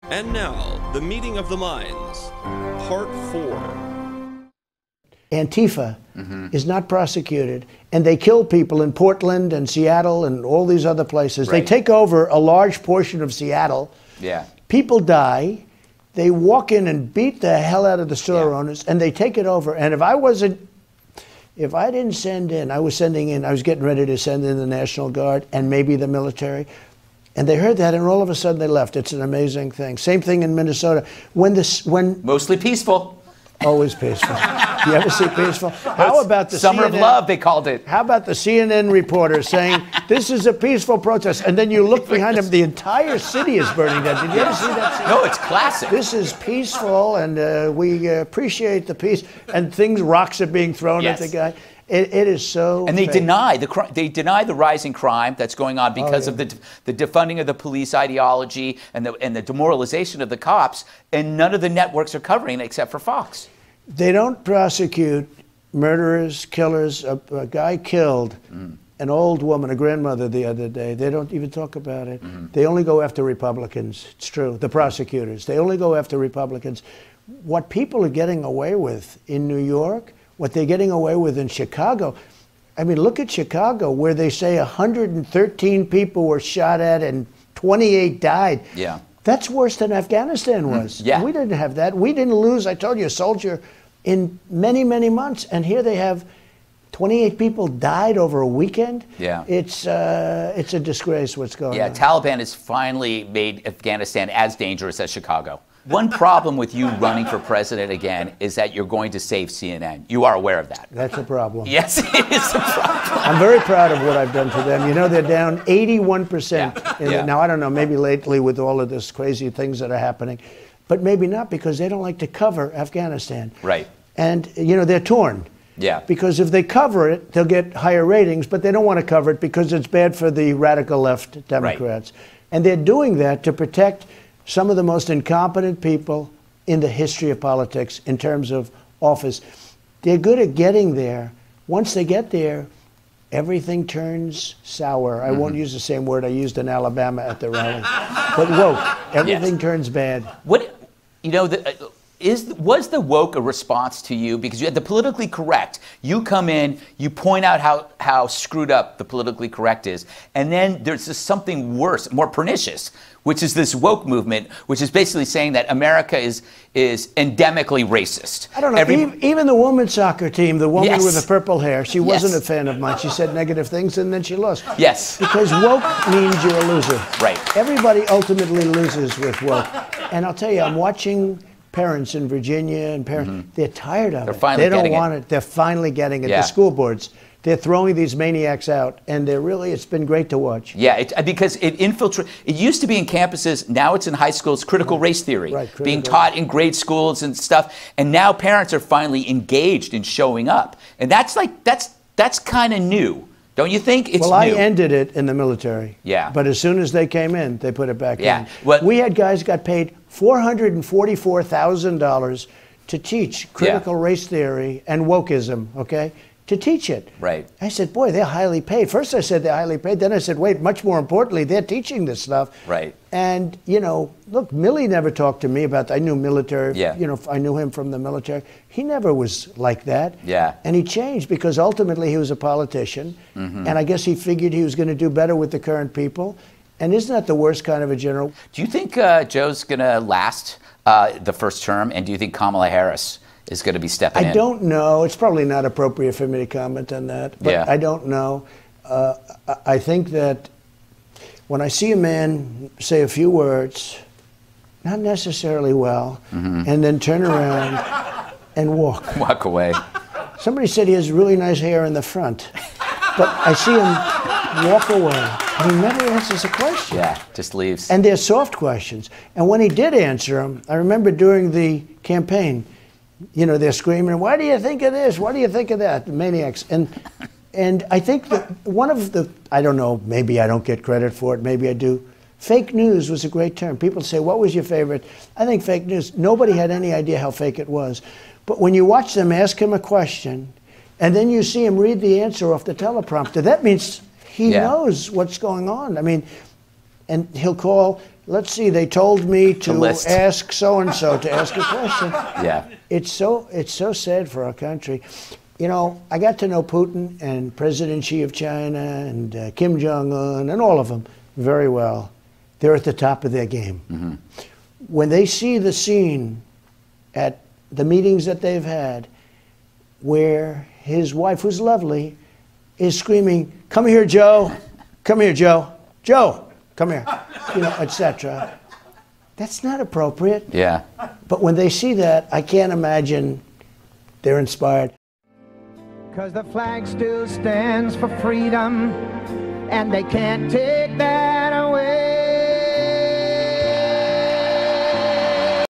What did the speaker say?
And now, the meeting of the minds, part 4. Antifa is not prosecuted, and they kill people in Portland and Seattle and all these other places. Right. They take over a large portion of Seattle. Yeah. People die. They walk in and beat the hell out of the store owners, and they take it over. And if I didn't send in, I was getting ready to send in the National Guard and maybe the military. And they heard that, and all of a sudden they left. It's an amazing thing. Same thing in Minnesota. When mostly peaceful. Always peaceful. You ever see peaceful? How about the Summer of Love, they called it. How about the CNN reporter saying, this is a peaceful protest, and then you look behind him, the entire city is burning down. Did you ever see that scene? No, it's classic. This is peaceful, and we appreciate the peace, and rocks are being thrown at the guy. It is so. And they fake. deny the rising crime that's going on because of the defunding of the police ideology and the demoralization of the cops, and none of the networks are covering it except for Fox. They don't prosecute murderers, killers. A guy killed an old woman, a grandmother, the other day. They don't even talk about it. They only go after Republicans. It's true. The prosecutors. They only go after Republicans. What people are getting away with in New York, what they're getting away with in Chicago. I mean, look at Chicago, where they say 113 people were shot at and 28 died. Yeah. That's worse than Afghanistan was. Yeah. We didn't have that. We didn't lose, I told you, a soldier in many, many months. And here they have 28 people died over a weekend. Yeah. It's a disgrace what's going on. Yeah, Taliban has finally made Afghanistan as dangerous as Chicago. One problem with you running for president again is that you're going to save CNN. You are aware of that. That's a problem. Yes, it is a problem. I'm very proud of what I've done to them. You know, they're down 81%. Now, I don't know, maybe lately with all of this crazy things that are happening, but maybe not, because they don't like to cover Afghanistan. Right. And, you know, they're torn. Yeah. Because if they cover it, they'll get higher ratings, but they don't want to cover it because it's bad for the radical left Democrats. Right. And they're doing that to protect some of the most incompetent people in the history of politics in terms of office. They're good at getting there. Once they get there, everything turns sour. I won't use the same word I used in Alabama at the rally. But woke. Everything turns bad. What, you know, was the woke a response to you? Because you had the politically correct. You come in, you point out how screwed up the politically correct is, and then there's just something worse, more pernicious, which is this woke movement, which is basically saying that America is endemically racist. I don't know. Even the women's soccer team, the woman with the purple hair, she wasn't a fan of mine. She said negative things, and then she lost. Yes. Because woke means you're a loser. Right. Everybody ultimately loses with woke. And I'll tell you, I'm watching parents in Virginia and parents, they're tired of it. They don't want it. They're finally getting it. The school boards, they're throwing these maniacs out, and it's been great to watch. Yeah, because it infiltrates. It used to be in campuses, now it's in high schools, critical race theory, being taught in grade schools and stuff, and now parents are finally engaged in showing up. And that's kind of new. Don't you think? It's new. I ended it in the military. Yeah. But as soon as they came in, they put it back in. Well, we had guys got paid $444,000 to teach critical race theory and wokeism, okay? To teach it. Right. I said, boy, they're highly paid. First I said they're highly paid. Then I said, wait, much more importantly, they're teaching this stuff. Right. And, you know, look, Millie never talked to me about that. I knew military. Yeah. You know, I knew him from the military. He never was like that. Yeah. And he changed because ultimately he was a politician. And I guess he figured he was going to do better with the current people. And isn't that the worst kind of a general? Do you think Joe's going to last the first term? And do you think Kamala Harris is going to be stepping in? I don't know. It's probably not appropriate for me to comment on that. But I don't know. I think that when I see a man say a few words, not necessarily well, and then turn around and walk away. Somebody said he has really nice hair in the front, but I see him walk away. He never answers a question. Yeah, just leaves. And they're soft questions. And when he did answer them, I remember during the campaign, you know, they're screaming, "Why do you think of this? What do you think of that?" The maniacs. And I think that one of the, I don't know, maybe I don't get credit for it, maybe I do. Fake news was a great term. People say, what was your favorite? I think fake news, nobody had any idea how fake it was. But when you watch them ask him a question, and then you see him read the answer off the teleprompter, that means he knows what's going on. I mean, and he'll call let's see, they told me to list. ask so-and-so to ask a question. Yeah. It's so sad for our country. You know, I got to know Putin and President Xi of China and Kim Jong-un and all of them very well. They're at the top of their game. Mm-hmm. When they see the scene at the meetings that they've had where his wife, who's lovely, is screaming, "Come here, Joe. Come here, Joe. Joe, come here," you know, etc. That's not appropriate. Yeah. But when they see that, I can't imagine they're inspired. 'Cause the flag still stands for freedom, and they can't take that